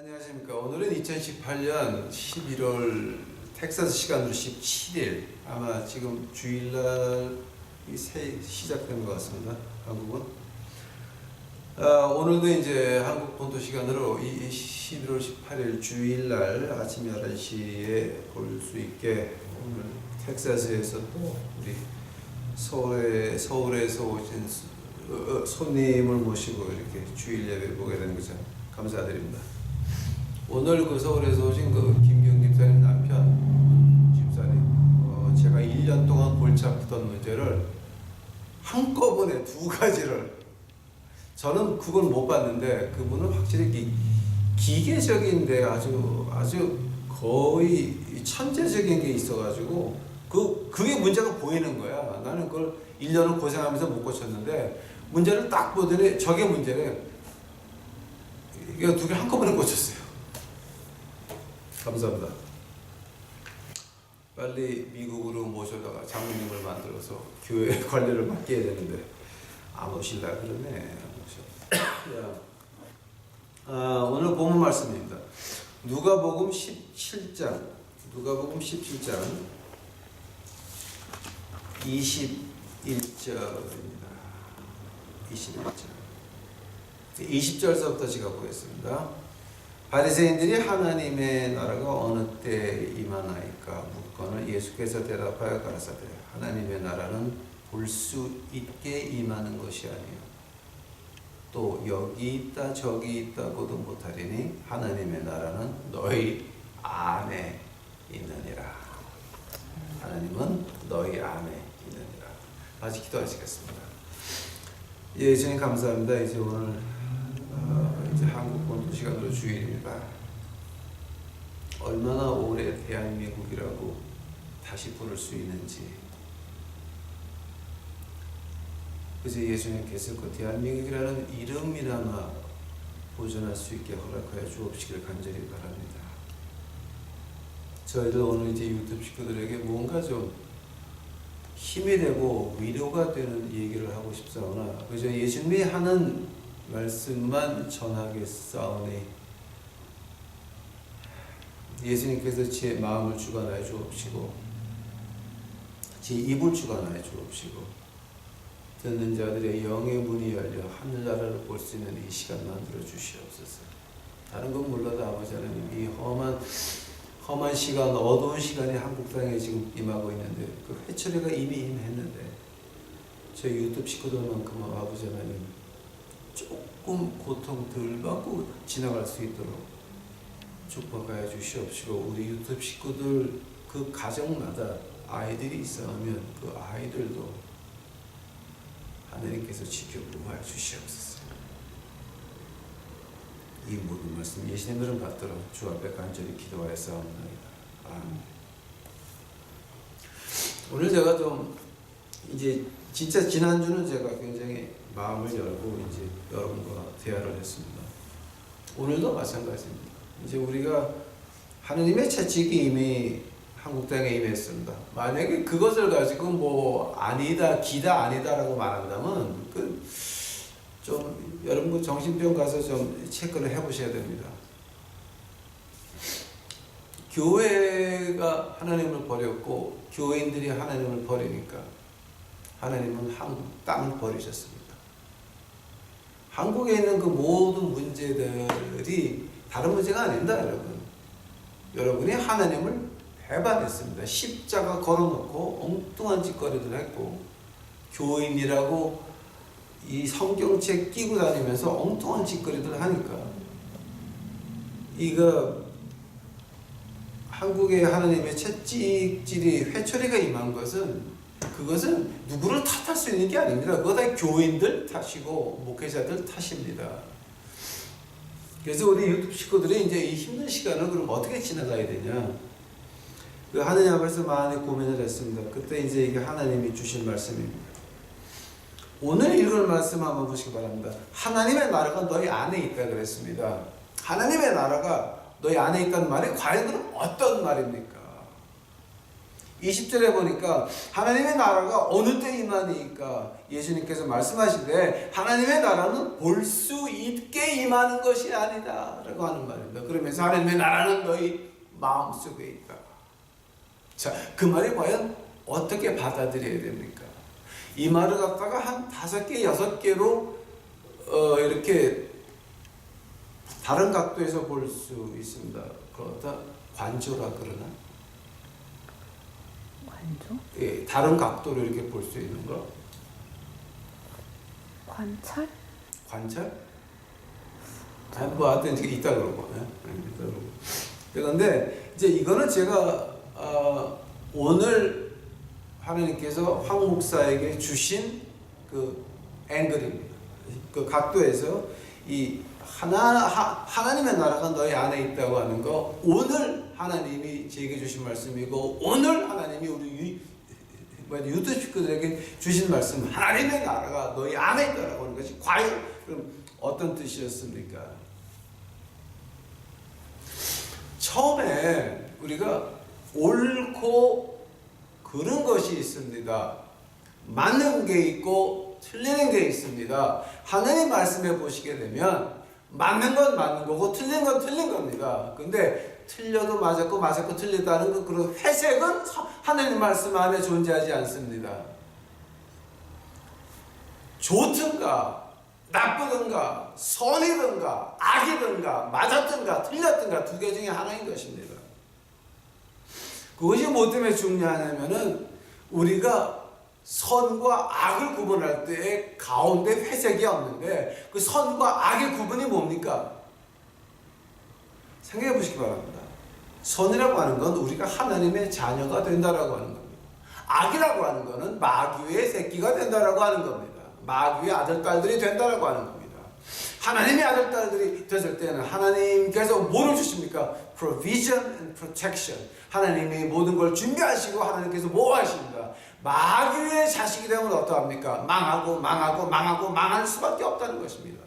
안녕하십니까. 오늘은 2018년 11월 텍사스 시간으로 17일, 아마 지금 주일날 시작된 것 같습니다. 한국은. 오늘도 이제 한국 본토 시간으로 11월 18일 주일날 아침 11시에 볼 수 있게 오늘 텍사스에서 또 우리 서울에서 오신 손님을 모시고 이렇게 주일 예배 보게 된 거죠. 감사드립니다. 오늘 그 서울에서 오신 그 김경 집사님 남편 집사님, 제가 1년 동안 골치 아프던 문제를 한꺼번에 두 가지를, 저는 그걸 못 봤는데 그분은 확실히 기계적인데 아주 거의 천재적인 게 있어가지고 그게 문제가 보이는 거야. 나는 그걸 1년을 고생하면서 못 고쳤는데 문제를 딱 보더니 저게 문제래. 이거 두 개 한꺼번에 고쳤어요. 감사합니다. 빨리 미국으로 모셔다가 장로님을 만들어서 교회 관리를 맡겨야 되는데 안 오실라 그러네. 오늘 본문 말씀입니다. 누가복음 17장 21절입니다. 20절서부터 제가 보겠습니다. 바리새인들이 하나님의 나라가 어느 때 임하나이까 묻거늘 예수께서 대답하여 가라사대 하나님의 나라는 볼 수 있게 임하는 것이 아니요 또 여기 있다 저기 있다고도 못하리니 하나님의 나라는 너희 안에 있느니라. 하나님은 너희 안에 있느니라. 다시 기도하시겠습니다. 예, 주님 감사합니다. 이제 오늘 이제 한국 본토 시간으로 주일입니다. 얼마나 오래 대한민국이라고 다시 부를 수 있는지, 그저 예수님께서 그 대한민국이라는 이름이나마 보존할 수 있게 허락하여 주옵시기를 간절히 바랍니다. 저희들 오늘 이제 유튜브 식구들에게 뭔가 좀 힘이 되고 위로가 되는 얘기를 하고 싶사오나 그저 예수님이 하는 말씀만 전하겠사오니 예수님께서 제 마음을 주관하여 주옵시고 제 입을 주관하여 주옵시고 듣는 자들의 영의 문이 열려 하늘나라를 볼 수 있는 이 시간 만들어 주시옵소서. 다른 건 몰라도 아버지 하나님 이 험한 시간, 어두운 시간이 한국 땅에 지금 임하고 있는데 그 회초리가 이미 임했는데 저희 유튜브 식구들만큼은 아버지 하나님 조금 고통 덜 받고 지나갈 수 있도록 축복하여 주시옵시고 우리 유튜브 식구들 그 가정마다 아이들이 있어하면 그 아이들도 하나님께서 지켜 보호하여 주시옵소서. 이 모든 말씀 예수님 이름 받들어 주 앞에 간절히 기도하여 싸움나이다. 아멘. 오늘 제가 좀 이제 진짜 지난주는 제가 굉장히 마음을 열고 이제 여러분과 대화를 했습니다. 오늘도 마찬가지입니다. 이제 우리가 하느님의 채찍이 이미 한국 땅에 임했습니다. 만약에 그것을 가지고 뭐 아니다, 기다, 아니다라고 말한다면 좀 여러분 정신병 가서 좀 체크를 해보셔야 됩니다. 교회가 하나님을 버렸고 교인들이 하나님을 버리니까 하나님은 한국 땅을 버리셨습니다. 한국에 있는 그 모든 문제들이 다른 문제가 아닙니다, 여러분. 여러분이 하나님을 배반했습니다. 십자가 걸어놓고 엉뚱한 짓거리들 했고 교인이라고 이 성경책 끼고 다니면서 엉뚱한 짓거리들 하니까 이거 한국의 하나님의 채찍질이 회초리가 임한 것은 그것은 누구를 탓할 수 있는 게 아닙니다. 그거 다 교인들 탓이고 목회자들 탓입니다. 그래서 우리 유튜브 식구들이 이제 이 힘든 시간을 그럼 어떻게 지나가야 되냐? 그 하느님 앞에서 많이 고민을 했습니다. 그때 이제 이게 하나님이 주신 말씀입니다. 오늘 읽을 말씀 한번 보시기 바랍니다. 하나님의 나라가 너희 안에 있다 그랬습니다. 하나님의 나라가 너희 안에 있다는 말이 과연 그럼 어떤 말입니까? 20절에 보니까 하나님의 나라가 어느 때 임하니까 예수님께서 말씀하시되 하나님의 나라는 볼 수 있게 임하는 것이 아니다 라고 하는 말입니다. 그러면서 하나님의 나라는 너희 마음속에 있다. 자, 그 말이 과연 어떻게 받아들여야 됩니까? 이 말을 갖다가 한 5개, 6개로 이렇게 다른 각도에서 볼 수 있습니다. 그러다 관조라 그러나? 관조? 예, 다른 각도로 이렇게 볼 수 있는 거. 관찰? 관찰? 뭐 하여튼 있다 그러고. 예? 있다 그러고. 그런데 이제 이거는 제가 오늘 하나님께서 황 목사에게 주신 그 앵글입니다. 그 각도에서 이 하나님의 나라가 너희 안에 있다고 하는 거, 오늘 하나님이 제게 주신 말씀이고, 오늘 하나님이 우리 유튜브 식구들에게 주신 말씀, 하나님의 나라가 너희 안에 있다고 하는 것이 과연 그럼 어떤 뜻이었습니까? 처음에 우리가 옳고 그른 것이 있습니다. 맞는 게 있고 틀리는 게 있습니다. 하나님 말씀해 보시게 되면 맞는 건 맞는 거고 틀린 건 틀린 겁니다. 근데 틀려도 맞았고 맞았고 틀리다는 그런 회색은 하나님 말씀 안에 존재하지 않습니다. 좋든가 나쁘든가 선이든가 악이든가 맞았든가 틀렸든가 2개 중에 하나인 것입니다. 그것이 뭐 때문에 중요하냐면은 우리가 선과 악을 구분할 때 가운데 회색이 없는데 그 선과 악의 구분이 뭡니까? 생각해 보시기 바랍니다. 선이라고 하는 건 우리가 하나님의 자녀가 된다라고 하는 겁니다. 악이라고 하는 것은 마귀의 새끼가 된다라고 하는 겁니다. 마귀의 아들, 딸들이 된다라고 하는 겁니다. 하나님의 아들, 딸들이 됐을 때는 하나님께서 뭐를 주십니까? Provision and protection. 하나님이 모든 걸 준비하시고 하나님께서 보호하십니다. 마귀의 자식이 되면 어떠합니까? 망할 수밖에 없다는 것입니다.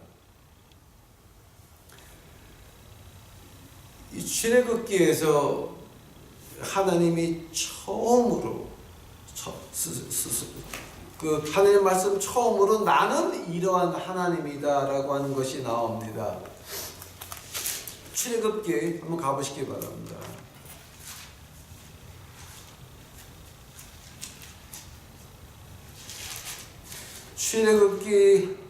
이 출애굽기에서 하나님이 처음으로 그 하나님 말씀 처음으로 나는 이러한 하나님이다라고 하는 것이 나옵니다. 출애굽기에 한번 가보시기 바랍니다. 출애굽기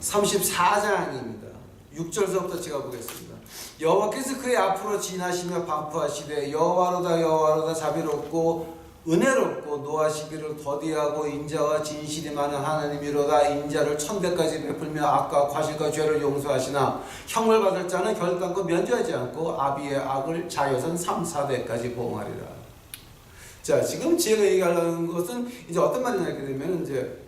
34장입니다. 6절서부터 제가 보겠습니다. 여호와께서 그의 앞으로 지나시며 반포하시되 여호와로다 자비롭고 은혜롭고 노하시기를 더디하고 인자와 진실이 많은 하나님이로다. 인자를 1000배까지 베풀며 악과 과실과 죄를 용서하시나 형을 받을 자는 결단코 면제하지 않고 아비의 악을 자여선 3, 4대까지 보응하리라. 자, 지금 제가 얘기하려는 것은 이제 어떤 말이냐 하게 되면 이제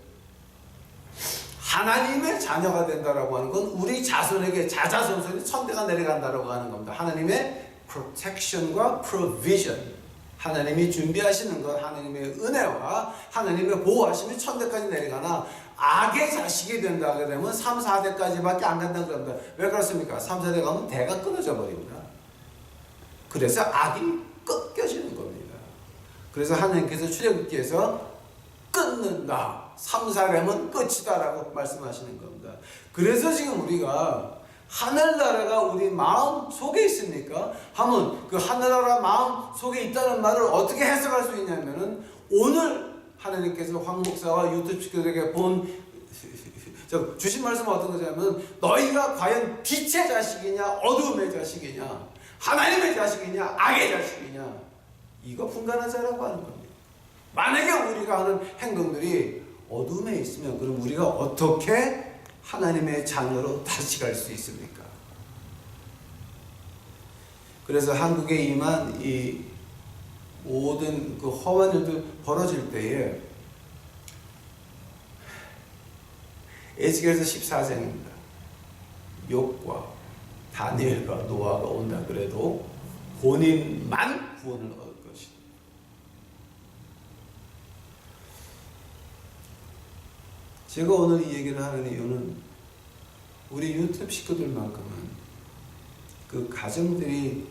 하나님의 자녀가 된다라고 하는 건 우리 자손에게 자자손손이 1000대가 내려간다라고 하는 겁니다. 하나님의 protection과 provision, 하나님이 준비하시는 것, 하나님의 은혜와 하나님의 보호하심이 1000대까지 내려가나 악의 자식이 된다 하게 되면 3, 4대까지밖에 안 간다는 겁니다. 왜 그렇습니까? 3, 4대 가면 대가 끊어져 버립니다. 그래서 악이 꺾여지는 겁니다. 그래서 하나님께서 출애굽기에서 끊는다. 3, 4대면 끝이다라고 말씀하시는 겁니다. 그래서 지금 우리가 하늘나라가 우리 마음 속에 있습니까? 하면 그 하늘나라 마음 속에 있다는 말을 어떻게 해석할 수 있냐면은 오늘 하나님께서 황 목사와 유튜브 식구들에게 주신 말씀은 어떤 거냐면 너희가 과연 빛의 자식이냐 어두움의 자식이냐 하나님의 자식이냐 악의 자식이냐 이거 분간하자라고 하는 겁니다. 만약에 우리가 하는 행동들이 어둠에 있으면 그럼 우리가 어떻게 하나님의 자녀로 다시 갈 수 있습니까? 그래서 한국에 임한 이 모든 그 험한 일들 벌어질 때에 에스겔서 14장입니다. 욥과 다니엘과 노아가 온다 그래도 본인만 구원을 얻을 것이다. 제가 오늘 이 얘기를 하는 이유는 우리 유튜브 식구들만큼은 그 가정들이,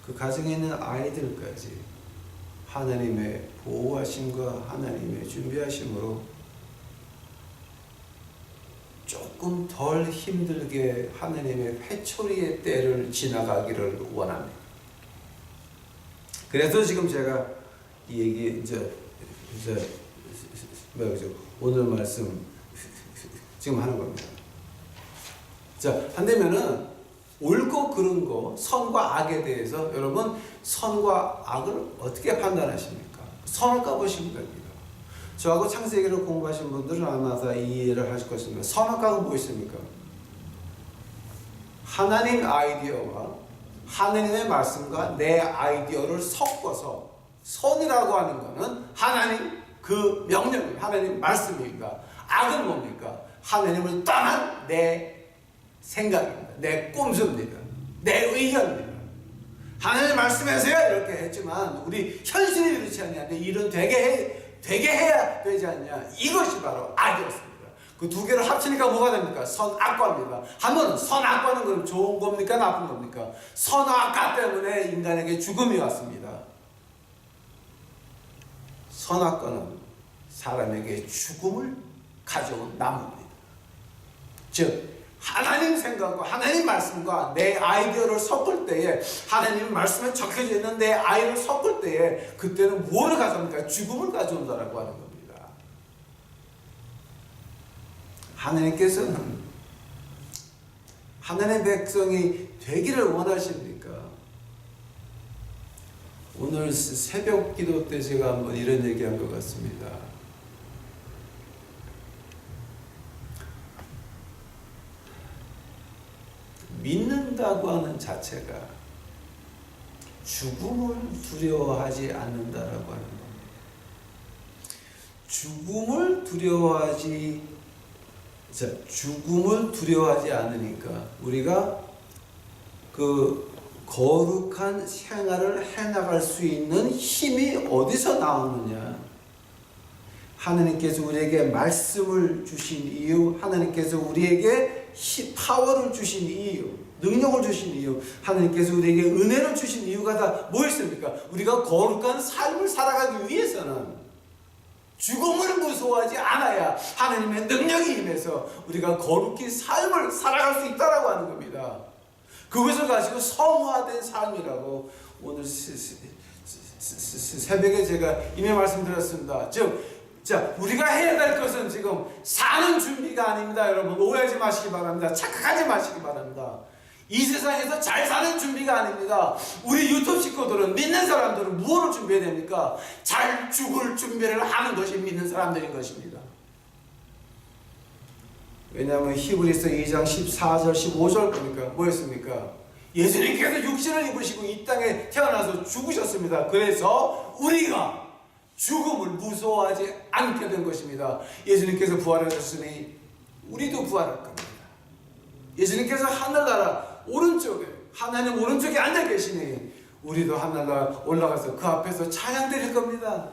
그 가정에 있는 아이들까지 하나님의 보호하심과 하나님의 준비하심으로 조금 덜 힘들게 하나님의 회초리의 때를 지나가기를 원합니다. 그래서 지금 제가 이 얘기 오늘 말씀 지금 하는 겁니다. 자, 한다면은 옳고 그른 거, 선과 악에 대해서 여러분 선과 악을 어떻게 판단하십니까? 선을 까보시면 됩니다. 저하고 창세기를 공부하신 분들은 아마 다 이해를 하실 것입니다. 선과 악은 무엇입니까? 하나님 아이디어와 하나님의 말씀과 내 아이디어를 섞어서, 선이라고 하는 것은 하나님 그 명령입니다. 하나님 말씀입니다. 악은 뭡니까? 하나님을 떠난 내 생각입니다. 내 꼼수입니다. 내 의견입니다. 하나님 말씀에서야 이렇게 했지만 우리 현실이 그렇지 않냐. 일은 되게 해야 되지 않냐. 이것이 바로 악이었습니다. 그 두 개를 합치니까 뭐가 됩니까? 선악과입니다. 하면 선악과는 그럼 좋은 겁니까? 나쁜 겁니까? 선악과 때문에 인간에게 죽음이 왔습니다. 선악과는 사람에게 죽음을 가져온 나무입니다. 즉 하나님 생각과 하나님 말씀과 내 아이디어를 섞을 때에, 하나님 말씀에 적혀져 있는 내 아이를 섞을 때에 그때는 무엇을 가져옵니까? 죽음을 가져온다라고 하는 겁니다. 하나님께서는 하나님의 백성이 되기를 원하십니까? 오늘 새벽 기도 때 제가 한번 이런 얘기한 것 같습니다. 믿는다고 하는 자체가 죽음을 두려워하지 않는다라고 하는 겁니다. 죽음을 두려워하지 않으니까 우리가 그 거룩한 생활을 해나갈 수 있는 힘이 어디서 나오느냐? 하나님께서 우리에게 말씀을 주신 이유, 하나님께서 우리에게 파워를 주신 이유, 능력을 주신 이유, 하나님께서 우리에게 은혜를 주신 이유가 다 뭐였습니까? 우리가 거룩한 삶을 살아가기 위해서는 죽음을 무서워하지 않아야 하나님의 능력이 임해서 우리가 거룩히 삶을 살아갈 수 있다라고 하는 겁니다. 그것을 가지고 성화된 삶이라고 오늘 새벽에 제가 이미 말씀드렸습니다. 즉, 자, 우리가 해야 될 것은 지금 사는 준비가 아닙니다. 여러분 오해하지 마시기 바랍니다. 착각하지 마시기 바랍니다. 이 세상에서 잘 사는 준비가 아닙니다. 우리 유튜브 식구들은, 믿는 사람들은 무엇을 준비해야 됩니까? 잘 죽을 준비를 하는 것이 믿는 사람들인 것입니다. 왜냐하면 히브리서 2장 14절 15절 보니까 뭐였습니까? 예수님께서 육신을 입으시고 이 땅에 태어나서 죽으셨습니다. 그래서 우리가 죽음을 무서워하지 않게 된 것입니다. 예수님께서 부활하셨으니 우리도 부활할 겁니다. 예수님께서 하늘나라 오른쪽에, 하나님 오른쪽에 앉아 계시니 우리도 하늘나라 올라가서 그 앞에서 찬양 드릴 겁니다.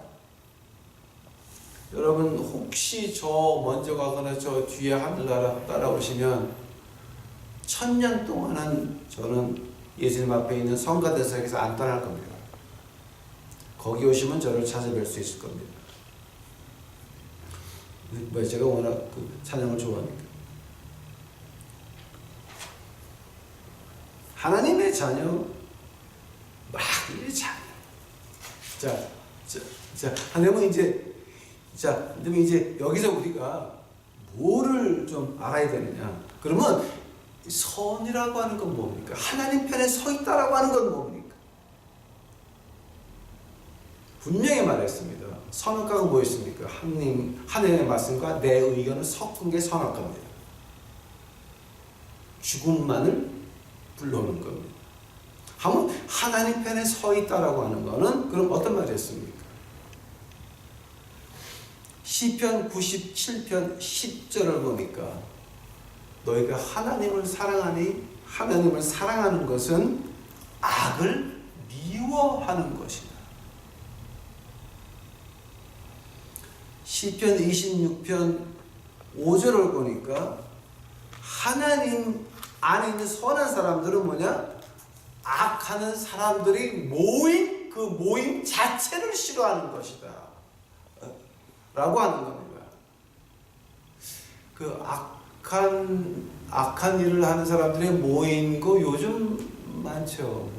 여러분 혹시 저 먼저 가거나 저 뒤에 하늘나라 따라오시면 1000년 동안은 저는 예수님 앞에 있는 성가대석에서 안 떠날 겁니다. 거기 오시면 저를 찾아뵐 수 있을 겁니다. 제가 워낙 그 찬양을 좋아하니까. 하나님의 자녀, 막 이 자녀. 하나님은 이제 여기서 우리가 뭐를 좀 알아야 되느냐? 그러면 선이라고 하는 건 뭡니까? 하나님 편에 서 있다라고 하는 건 뭡니까? 분명히 말했습니다. 선악과가 뭐였습니까? 하나님의 말씀과 내 의견을 섞은 게 선악과입니다. 죽음만을 불러오는 겁니다. 하면 하나님 편에 서 있다라고 하는 거는 그럼 어떤 말이었습니까? 시편 97편 10절을 보니까 너희가 하나님을 사랑하니 하나님을 사랑하는 것은 악을 미워하는 것이다. 시편 26편 5절을 보니까 하나님 안에 있는 선한 사람들은 뭐냐? 악하는 사람들이 모임, 그 모임 자체를 싫어하는 것이다 라고 하는 겁니다. 그 악한 일을 하는 사람들의 모인 거 요즘 많죠.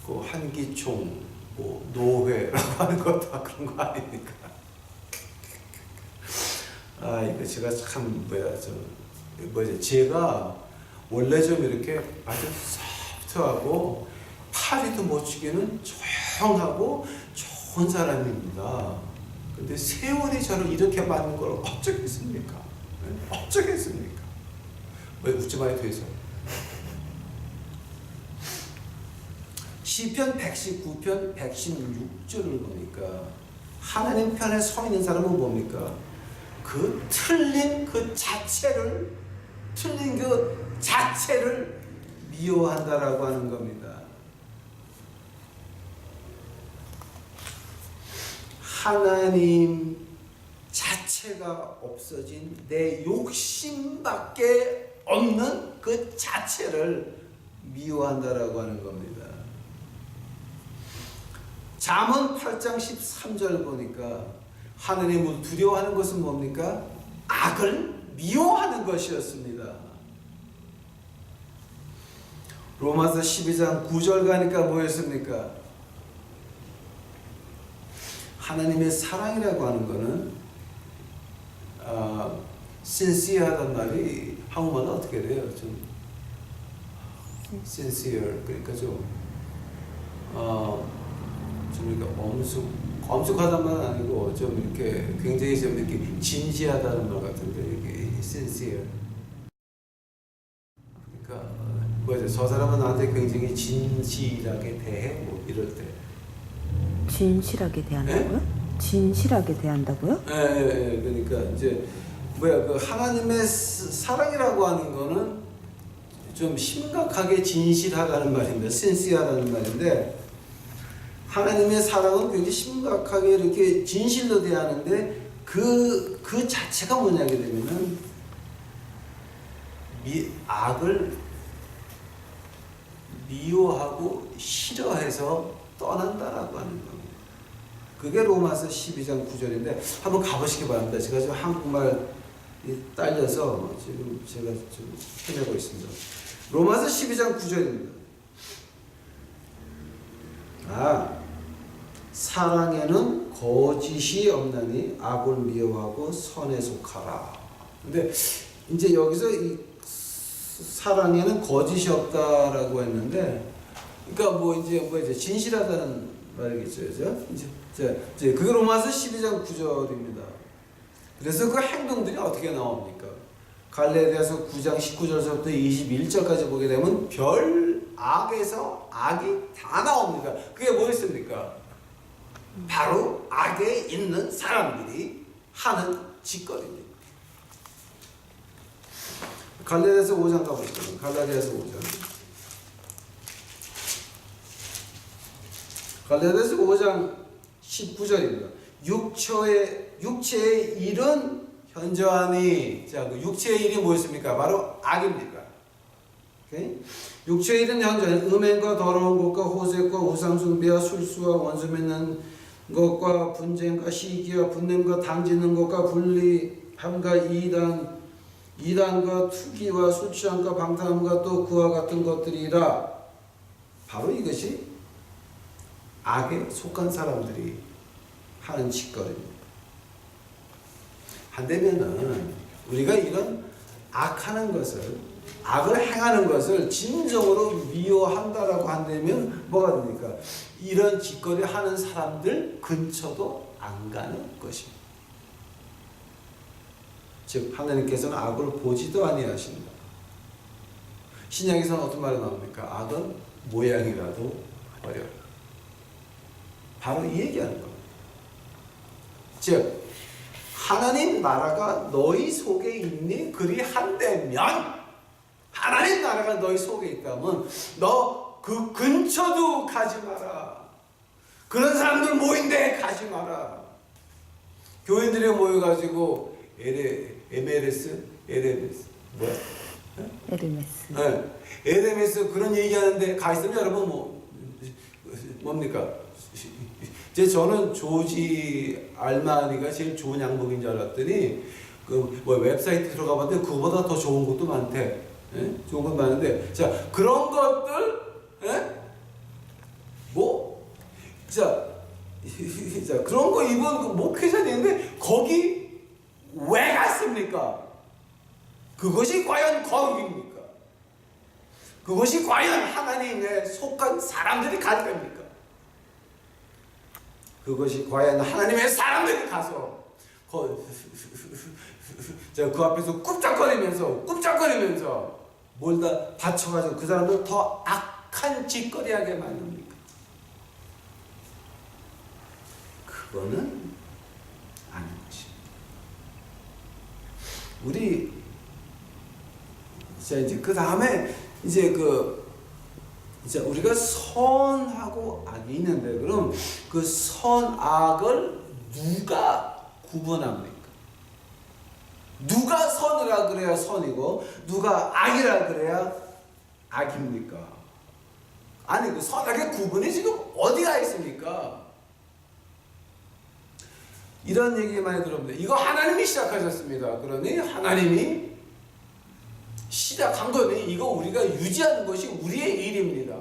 그 한기총, 노회라고 하는 거 다 그런 거 아닙니까? 이거 제가 참 제가 원래 좀 이렇게 아주 소프트하고 파리도 못 치기는 조용하고 좋은 사람입니다. 근데 세월이 저를 이렇게 만든 걸 어쩌겠습니까? 어쩌겠습니까? 왜 웃지 마요, 뒤에서. 시편 119편 116절을 보니까 하나님 편에 서 있는 사람은 뭡니까? 틀린 그 자체를 미워한다라고 하는 겁니다. 하나님 자체가 없어진 내 욕심밖에 없는 그 자체를 미워한다라고 하는 겁니다. 잠언 8장 13절 보니까 하나님을 두려워하는 것은 뭡니까? 악을 미워하는 것이었습니다. 로마서 12장 9절 가니까 뭐였습니까? 하나님의 사랑이라고 하는 것은 sincere하단 말이 한국말로 어떻게 돼요? 좀 sincere, 그러니까 좀 그러니까 엄숙하단 말은 아니고 좀 이렇게 굉장히 좀 이렇게 진지하다는 말 같은데 이게 sincere. 그러니까 저 사람은 나한테 굉장히 진실하게 대해 이럴 때. 진실하게 대한다고요? 네? 진실하게 대한다고요? 네. 그러니까 이제 그 하나님의 사랑이라고 하는 거는 좀 심각하게 진실하다는 말입니다. sincere하다는 말인데. 하나님의 사랑은 굉장히 심각하게 이렇게 진실로 대하는데 그 자체가 뭐냐게 되면은 악을 미워하고 싫어해서 떠난다라고 하는 겁니다. 그게 로마서 12장 9절인데 한번 가보시기 바랍니다. 제가 지금 한국말 딸려서 지금 제가 좀 해내고 있습니다. 로마서 12장 9절입니다. 사랑에는 거짓이 없나니 악을 미워하고 선에 속하라. 근데 이제 여기서 이 사랑에는 거짓이 없다라고 했는데, 그러니까 이제 진실하다는 말이겠죠, 이제 그게 로마서 12장 9절입니다. 그래서 그 행동들이 어떻게 나옵니까? 갈라디아서 9장 19절부터 21절까지 보게 되면 별 악에서 악이 다 나옵니다. 그게 뭐였습니까? 바로 악에 있는 사람들이 하는 짓거리입니다. 갈라디아서 5장 가보시죠. 갈라디아서 5장. 갈라디아서 5장 19절입니다. 육체의 일은 현저하니, 자, 그 육체의 일이 뭐였습니까? 바로 악입니다. 오케이? 육체의 일은 현저하니 음행과 더러운 것과 호색과 우상숭배와 술수와 원수 맺는 것과 분쟁과 시기와 분냄과 당짓는 것과 불리함과 이단과 투기와 술 취함과 방탕함과 또 그와 같은 것들이라. 바로 이것이 악에 속한 사람들이 하는 짓거리입니다. 한대면은 우리가 이런 악하는 것을, 악을 행하는 것을 진정으로 미워한다라고 한다면 뭐가 됩니까? 이런 짓거리 하는 사람들 근처도 안 가는 것입니다. 즉 하나님께서는 악을 보지도 아니하신다. 신약에서는 어떤 말이 나옵니까? 악은 모양이라도 버려. 바로 이 얘기하는 겁니다. 즉 하나님 나라가 너희 속에 있니? 그리 한다면, 하나님 나라가 너희 속에 있다면 너 그 근처도 가지 마라. 그런 사람들 모인데 가지 마라. 교인들이 모여가지고 에르메스 뭐야? 에르메스. 네. 에르메스 그런 얘기하는데 가 있으면 여러분 뭡니까? 저는 조지 알마니가 제일 좋은 양복인 줄 알았더니 그 뭐 웹사이트 들어가 봤는데 그거보다 더 좋은 것도 많대. 예? 좋은 것 많은데 자 그런 것들 예? 뭐 자 그런 거 입은 그 목회자인데 거기 왜 갔습니까? 그것이 과연 거룩입니까? 그것이 과연 하나님에 속한 사람들이 갈 겁니까? 그것이 과연 하나님의 사람들이 가서 그 앞에서 꿉짝거리면서 뭘 다 받쳐가지고 그 사람들 더 악한 짓거리하게 만듭니까? 그거는 아닌 것입니다. 우리 이제 그 다음에 이제 우리가 선하고 악이 있는데 그럼 그 선악을 누가 구분합니까? 누가 선이라 그래야 선이고 누가 악이라 그래야 악입니까? 아니 그 선악의 구분이 지금 어디가 있습니까? 이런 얘기 많이 들어봅니다. 이거 하나님이 시작하셨습니다. 그러니 하나님이 시작한 거니 이거 우리가 유지하는 것이 우리의 일입니다.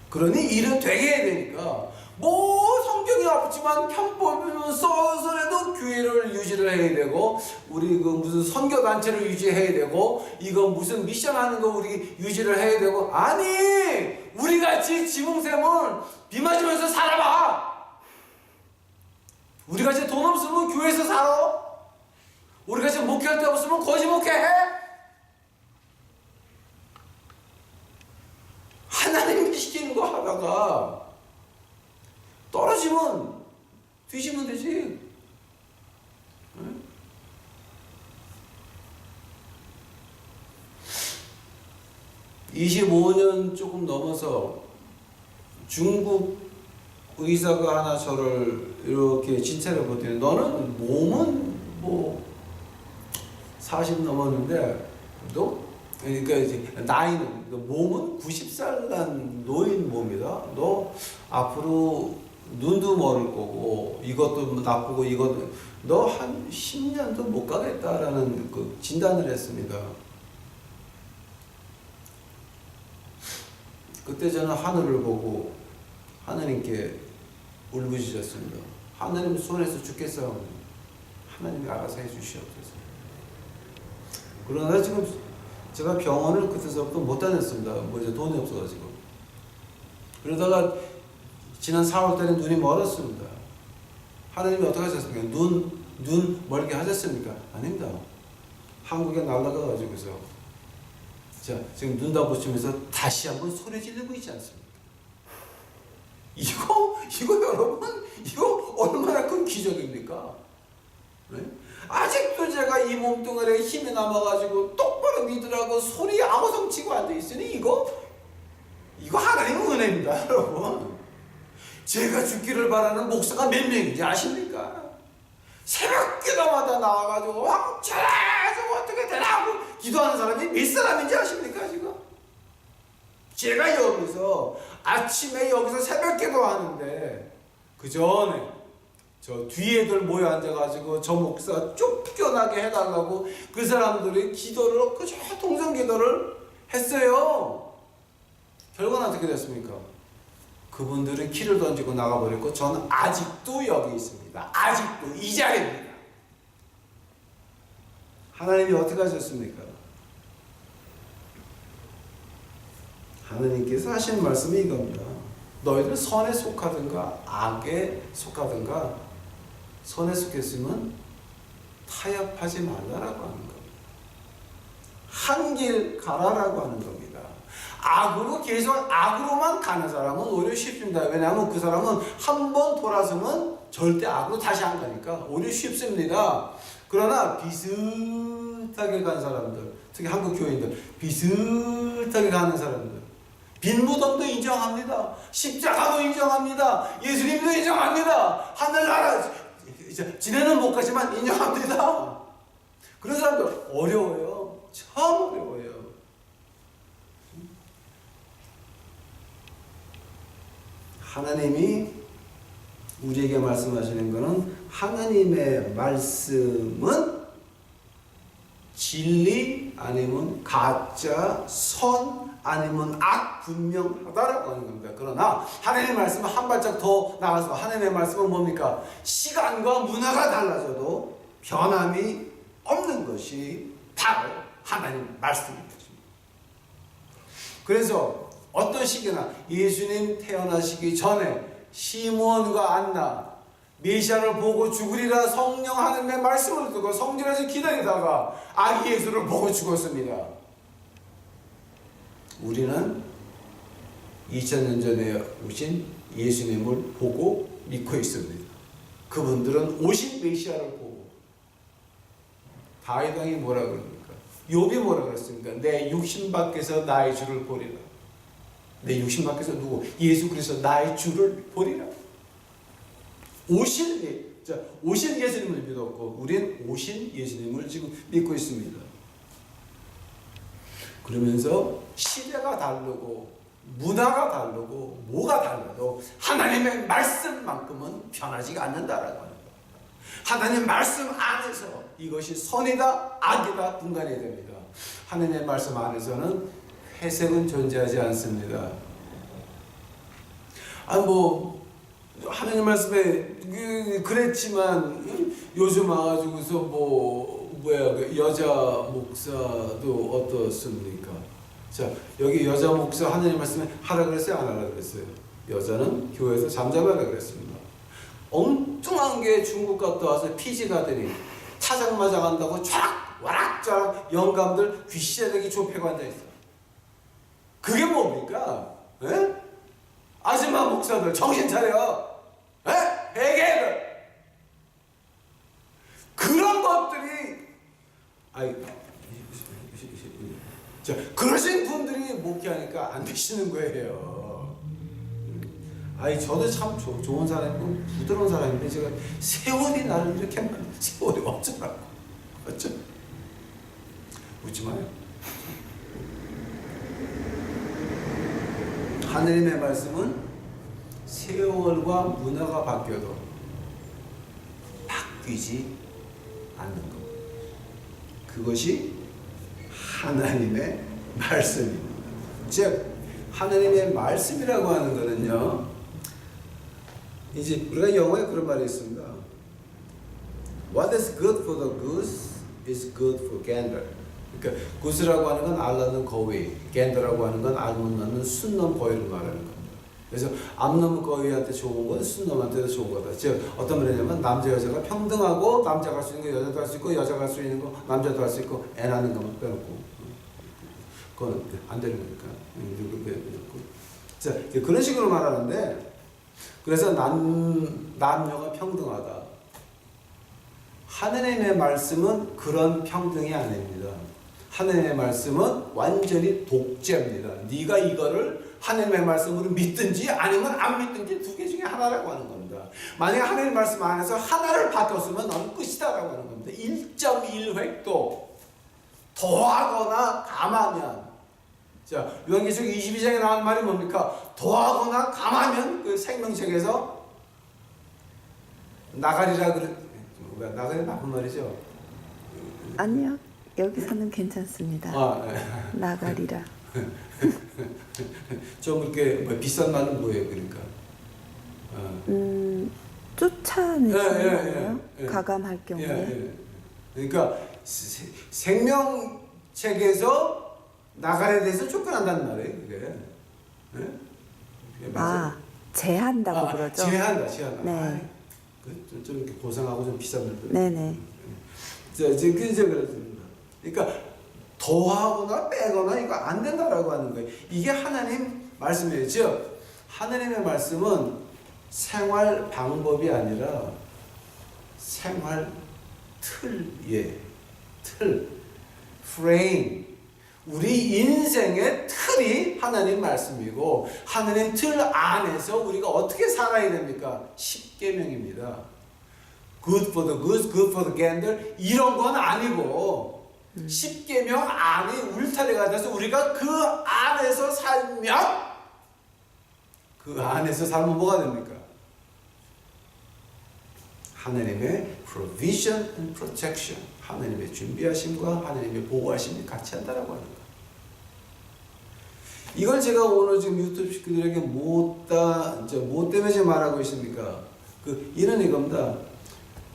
그러니 일은 되게 해야 되니까 뭐 성경이 없지만 편법이면 써서라도 교회를 유지를 해야 되고 우리 그 무슨 선교단체를 유지해야 되고 이거 무슨 미션 하는 거 우리 유지를 해야 되고 아니 우리같이 지붕샘은 비 맞으면서 살아봐. 우리같이 돈 없으면 교회에서 살아. 우리같이 목회할 데 없으면 거지 목회해. 하나님이 시키는 거 하다가 떨어지면 뒤지면 되지. 응? (25년) 조금 넘어서 중국 의사가 하나 저를 이렇게 진찰해 보더니 너는 몸은 뭐 40 넘었는데 너 그러니까 이제 나이는 몸은 90살 난 노인 몸이다. 너 앞으로 눈도 멀을 거고 이것도 나쁘고 이것도 너 한 10년도 못 가겠다라는 그 진단을 했습니다. 그때 저는 하늘을 보고 하나님께 울부짖었습니다. 하나님 손에서 죽겠사오니 하나님이 알아서 해주시옵소서. 그러나 지금 제가 병원을 그때서부터 못 다녔습니다. 뭐 이제 돈이 없어가지고. 그러다가 지난 4월 달에 눈이 멀었습니다. 하나님이 어떻게 하셨습니까? 눈 멀게 하셨습니까? 아닙니다. 한국에 날아가가지고서 자 지금 눈 다 붙이면서 다시 한번 소리 지르고 있지 않습니까? 이거 여러분 이거 얼마나 큰 기적입니까? 네? 아직도 제가 이 몸뚱아리에 힘이 남아가지고 똑바로 믿으라고 소리 아무성 치고 앉아있으니 이거 하나님의 은혜입니다 여러분. 제가 죽기를 바라는 목사가 몇 명인지 아십니까? 새벽 기도마다 나와가지고 왕처럼 어떻게 되라고 기도하는 사람이 몇 사람인지 아십니까 지금? 제가 여기서 아침에 여기서 새벽 기도하는데 그 전에 저 뒤에들 모여 앉아가지고 저 목사 쫓겨나게 해달라고 그 사람들이 기도를 그저 동성 기도를 했어요. 결과는 어떻게 됐습니까? 그분들은 키를 던지고 나가버렸고 저는 아직도 여기 있습니다. 아직도 이 자리입니다. 하나님이 어떻게 하셨습니까? 하나님께서 하신 말씀이 이겁니다. 너희들 선에 속하든가 악에 속하든가 선에 속했으면 타협하지 말라라고 하는 겁니다. 한 길 가라라고 하는 겁니다. 악으로 계속 악으로만 가는 사람은 오히려 쉽습니다. 왜냐하면 그 사람은 한 번 돌아서면 절대 악으로 다시 안 가니까 오히려 쉽습니다. 그러나 비슷하게 간 사람들, 특히 한국 교인들, 비슷하게 가는 사람들, 빈무덤도 인정합니다. 십자가도 인정합니다. 예수님도 인정합니다. 하늘나라 지내는 못 가지만 인정합니다. 그런 사람들 어려워요. 참 어려워요. 하나님이 우리에게 말씀하시는 것은 하나님의 말씀은 진리 아니면 가짜, 선 아니면 악 분명하다라고 하는 겁니다. 그러나 하나님의 말씀은 한 발짝 더 나가서 하나님의 말씀은 뭡니까? 시간과 문화가 달라져도 변함이 없는 것이 바로 하나님 말씀입니다. 그래서 어떤 시기나 예수님 태어나시기 전에 시므온과 안나 메시아를 보고 죽으리라 성령 하나님의 말씀을 듣고 성전에서 기다리다가 아기 예수를 보고 죽었습니다. 우리는 2000년 전에 오신 예수님을 보고 믿고 있습니다. 그분들은 오신 메시아를 보고 다윗 왕이 뭐라 그럽니까? 욥이 뭐라 그랬습니까? 내 육신 밖에서 나의 주를 보리라. 내 육신 밖에서 누구? 예수 그리스도 나의 주를 보리라. 오신 예수님을 믿었고 우리는 오신 예수님을 지금 믿고 있습니다. 그러면서 시대가 다르고 문화가 다르고 뭐가 달라도 하나님의 말씀만큼은 변하지 않는다라고 하는 겁니다. 하나님 말씀 안에서 이것이 선이다 악이다 분간이 됩니다. 하나님의 말씀 안에서는 회색은 존재하지 않습니다. 하나님 말씀에 그랬지만 요즘 와가지고서 여자 목사도 어떻습니까? 자, 여기 여자 목사 하나님 말씀에 하라 그랬어요? 안 하라 그랬어요? 여자는 교회에서 잠잠하라 그랬습니다. 엉뚱한 게 중국 갔다 와서 피지 가더니 타작마작한다고 와락좌락 영감들 귀시자되기 좁혀고 앉아있어. 그게 뭡니까? 에? 아줌마 목사들 정신 차려. 회개들. 그런 것들이 그러신 분들이 목회하니까 안 되시는 거예요. 저도 참 좋은 사람이고 부드러운 사람인데 제가 세월이 나를 이렇게 만든 세월이 없더라고. 맞죠? 웃지 마요. 하느님의 말씀은 세월과 문화가 바뀌어도 바뀌지 않는 것. 그것이 하나님의 말씀입니다. 즉 하나님의 말씀이라고 하는 것은요, 이제 우리가 영어에 그런 말이 있습니다. What is good for the goose is good for gander. 그러니까 구스라고 하는 건 알 낳는 거위, 겐더라고 하는 건 알 못 낳는 순놈 거위를 말하는 겁니다. 그래서 암놈 거위한테 좋은 건 순놈한테도 좋은 거다. 즉 어떤 말이냐면 남자 여자가 평등하고 남자가 할 수 있는 거 여자도 할 수 있고 여자가 할 수 있는 거 남자도 할 수 있고 애 낳는 것만 빼놓고 그건 안 되는 거니까 누구 빼놓고 자 그런 식으로 말하는데 그래서 남녀가 평등하다. 하느님의 말씀은 그런 평등이 아닙니다. 하느님의 말씀은 완전히 독재입니다. 네가 이거를 하느님의 말씀으로 믿든지 아니면 안 믿든지 두 개 중에 하나라고 하는 겁니다. 만약에 하느님의 말씀 안에서 하나를 바꿨으면 너는 끝이다라고 하는 겁니다. 1.1획도 더하거나 감하면 자 요한계시록 22장에 나온 말이 뭡니까? 더하거나 감하면 그 생명책에서 나가리라 나가리 나쁜 말이죠? 아니요. 여기서는 괜찮습니다. 나가리라. 좀 이렇게 비싼 말은 뭐예요, 그러니까? 쫓아내시는 거예요? 가감할 경우에. 그러니까 생명책에서 나가리에 대해서 쫓겨난다는 말이에요, 그게. 그게 맞아요? 제한다고 그러죠? 제한다. 네. 좀 이렇게 고상하고 좀 비싼 말들. 네네. 그렇습니다. 그러니까 더하거나 빼거나 이거 안 된다라고 하는 거예요. 이게 하나님 말씀이에요. 즉 하나님의 말씀은 생활 방법이 아니라 생활 틀, 프레임. 우리 인생의 틀이 하나님 말씀이고 하나님 틀 안에서 우리가 어떻게 살아야 됩니까? 십계명입니다. Good for the goose, good for the gander 이런 건 아니고 십계명 안에 울타리가 돼서 우리가 그 안에서 살면 뭐가 됩니까? 하나님의 provision and protection, 하나님의 준비하심과 하나님의 보호하심이 같이 한다라고 하는 거예요. 이걸 제가 오늘 지금 유튜브 식구들에게 뭐 때문에 지금 말하고 있습니까? 이런 이겁니다.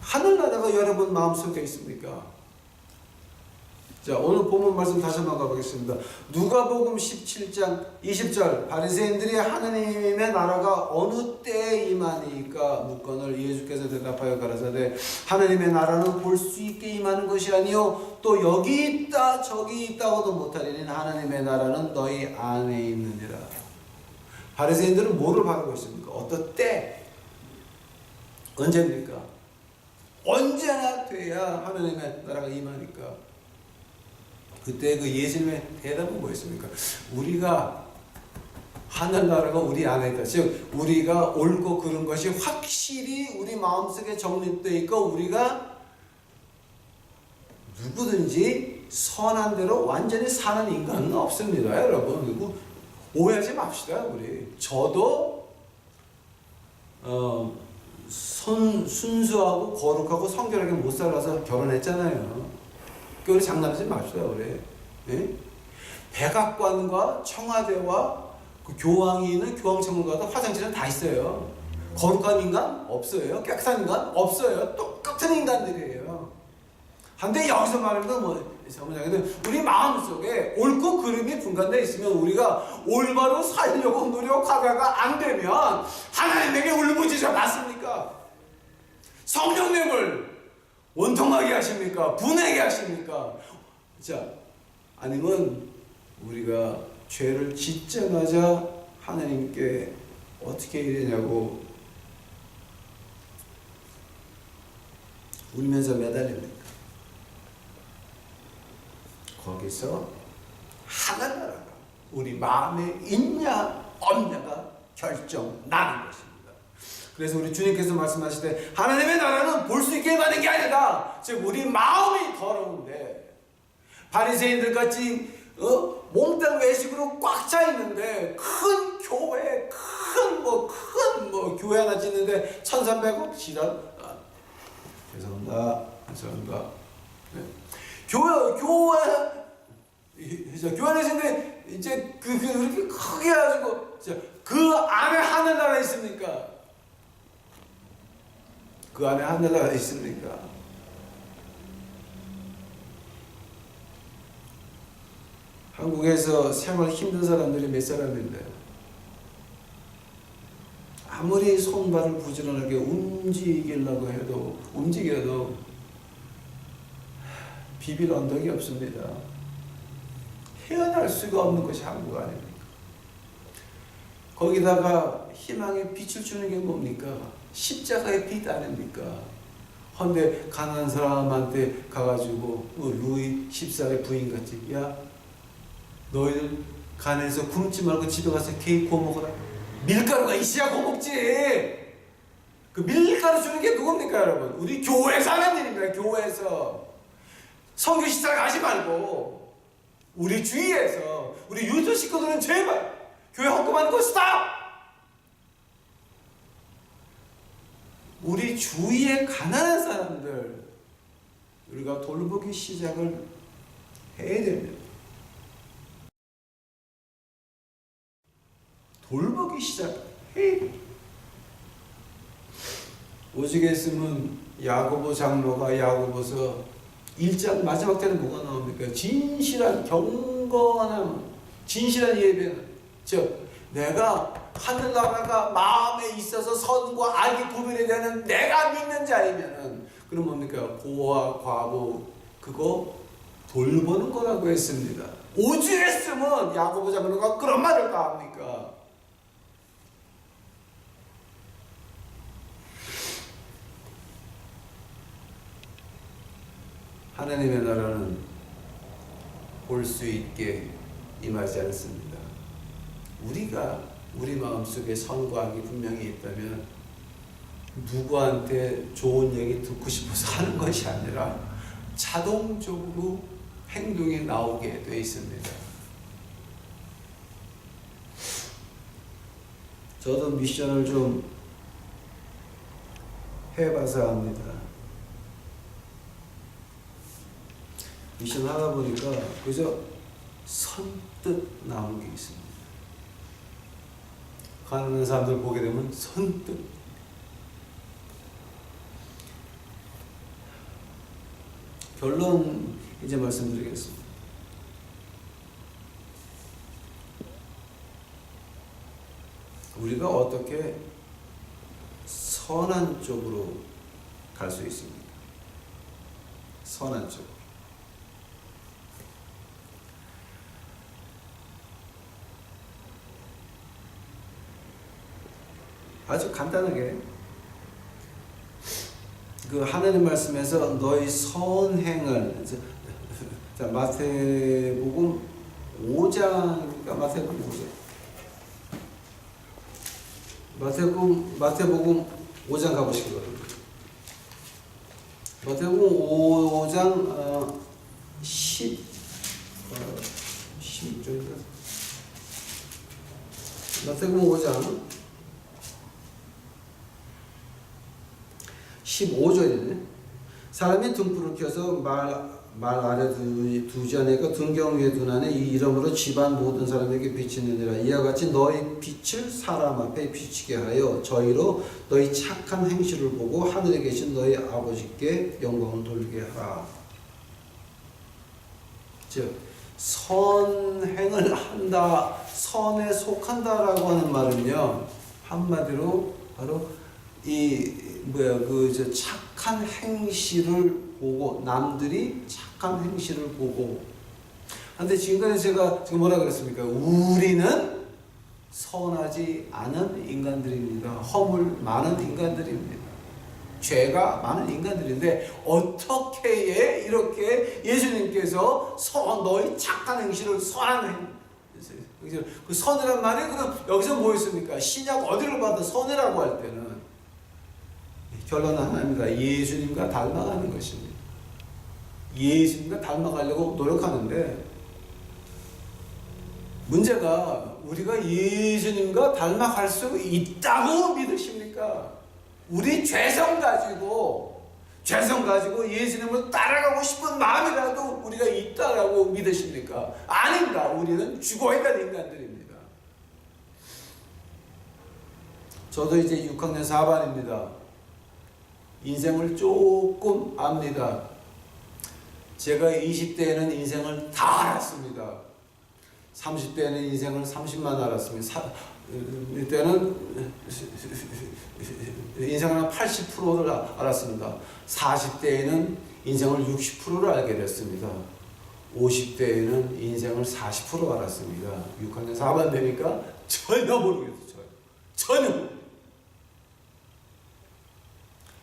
하늘나라가 여러분 마음속에 있습니까? 자, 오늘 본문 말씀 다시 한번 가보겠습니다. 누가복음 17장 20절 바리새인들이 하느님의 나라가 어느 때에 임하니까 묻거늘 예수께서 대답하여 가라사대 하느님의 나라는 볼 수 있게 임하는 것이 아니요 또 여기 있다 저기 있다고도 못하리니 하느님의 나라는 너희 안에 있느니라. 바리새인들은 뭐를 바라고 있습니까? 어떤 때? 언제입니까? 언제나 돼야 하느님의 나라가 임하니까. 그때 예수님의 대답은 뭐였습니까? 우리가 하늘나라가 우리 안에 있다. 즉 우리가 옳고 그른 것이 확실히 우리 마음속에 정립되어 있고 우리가 누구든지 선한 대로 완전히 사는 인간은 없습니다. 여러분 그리고 오해하지 맙시다. 우리 저도 순수하고 거룩하고 성결하게 못 살아서 결혼했잖아요. 우리 장난하지 맙시다. 우리 백악관과 청와대와 그 교황이 있는 교황청을 가도 화장실은 다 있어요. 거룩한 인간 없어요. 깨끗한 인간 없어요. 똑같은 인간들이에요. 한데 여기서 말하는 건 우리 마음속에 옳고 그름이 분간되어 있으면 우리가 올바로 살려고 노력하다가 안 되면 하나님에게 울부짖어 놨습니까? 성령님을 원통하게 하십니까? 분하게 하십니까? 자, 아니면 우리가 죄를 짓자마자 하나님께 어떻게 해야 되냐고 울면서 매달립니까? 거기서 하나나라가 우리 마음에 있냐 없냐가 결정나는 것입니다. 그래서 우리 주님께서 말씀하실 때 하나님의 나라는 볼 수 있게 임하는 게 아니다. 즉 우리 마음이 더러운데 바리새인들 같이 몽땅 외식으로 꽉 차 있는데 큰 교회 큰 교회 하나 짓는데 1,300억 지랄. 죄송합니다. 네. 교회 하시는데 이제 그렇게 크게 해가지고 그 안에 하늘나라 있습니까? 그 안에 하늘나라 있습니까? 한국에서 생활 힘든 사람들이 몇 사람인데 아무리 손발을 부지런하게 움직여도 비빌 언덕이 없습니다. 헤어날 수가 없는 것이 한국 아닙니까? 거기다가 희망의 빛을 주는 게 뭡니까? 십자가의 빛 아닙니까? 헌데 가난한 사람한테 가가지고 루이 14의 부인같이 야 너희들 간에서 굶지 말고 집에 가서 케이크 구워 먹어라. 밀가루가 있어야 구워 먹지. 그 밀가루 주는 게 누굽니까 여러분? 우리 교회에서 하는 일입니다. 교회에서 선교 식사 가지 말고 우리 주위에서 우리 유튜브 식구들은 제발 교회 헌금하는 거 스탑! 우리 주위에 가난한 사람들 우리가 돌보기 시작을 해야 됩니다. 돌보기 시작해야 됩니다. 오직에 쓰면 야고보 장로가 야고보서 1장 마지막 때는 뭐가 나옵니까? 진실한 경건함, 진실한 예배는 즉 내가 하늘나라가 마음에 있어서 선과 악이 구별이 되는 내가 믿는 자이면은 그럼 뭡니까? 고아 과부 그거 돌보는 거라고 했습니다. 오죽 했으면 야고보 장로가 그런 말을 다 합니까? 하나님의 나라는 볼 수 있게 임하지 않습니다. 우리가 우리 마음속에 선과 악이 분명히 있다면 누구한테 좋은 얘기 듣고 싶어서 하는 것이 아니라 자동적으로 행동이 나오게 돼 있습니다. 저도 미션을 좀 해봐서 합니다. 미션 하다 보니까 그저 선뜻 나오는 게 있습니다. 가난한 사람들 보게 되면 선뜻. 결론 이제 말씀드리겠습니다. 우리가 어떻게 선한 쪽으로 갈 수 있습니까? 선한 쪽. 아주 간단하게 그 하나님 말씀에서 너희 선행을 자 마태복음 5장이니까 마태복음 5장 가보시기 바랍니다. 마태복음 5장 16절인가? 마태복음 5장 15절이네. 사람이 등불을 켜서 말 아래 두지 아니하고 등경 위에 두나니 이 이름으로 집안 모든 사람에게 비치느니라. 이와 같이 너희 빛을 사람 앞에 비치게 하여 저희로 너희 착한 행실을 보고 하늘에 계신 너희 아버지께 영광을 돌리게 하라. 즉 선행을 한다, 선에 속한다라고 하는 말은요, 한마디로 바로 저 착한 행실을 보고, 남들이 착한 행실을 보고. 근데 지금까지 제가 지금 뭐라 그랬습니까? 우리는 선하지 않은 인간들입니다. 허물 많은 인간들입니다. 죄가 많은 인간들인데 어떻게 이렇게 예수님께서 너희 착한 행실을 선한 행실, 그 선이란 말이 그럼 여기서 뭐 있습니까? 신약 어디를 봐도 선이라고 할 때는 결론은 하나입니다. 예수님과 닮아가는 것입니다. 예수님과 닮아가려고 노력하는데 문제가 우리가 예수님과 닮아갈 수 있다고 믿으십니까? 우리 죄성 가지고 예수님을 따라가고 싶은 마음이라도 우리가 있다라고 믿으십니까? 아닙니다. 우리는 죽어야 될 인간들입니다. 저도 이제 6학년 4반입니다. 인생을 조금 압니다. 제가 20대에는 인생을 다 알았습니다. 30대에는 인생을 30만 알았습니다. 이때는 인생을 한 80%를 알았습니다. 40대에는 인생을 60%를 알게 됐습니다. 50대에는 인생을 40% 알았습니다. 6학년 4반 되니까 전혀 모르겠어요. 전혀.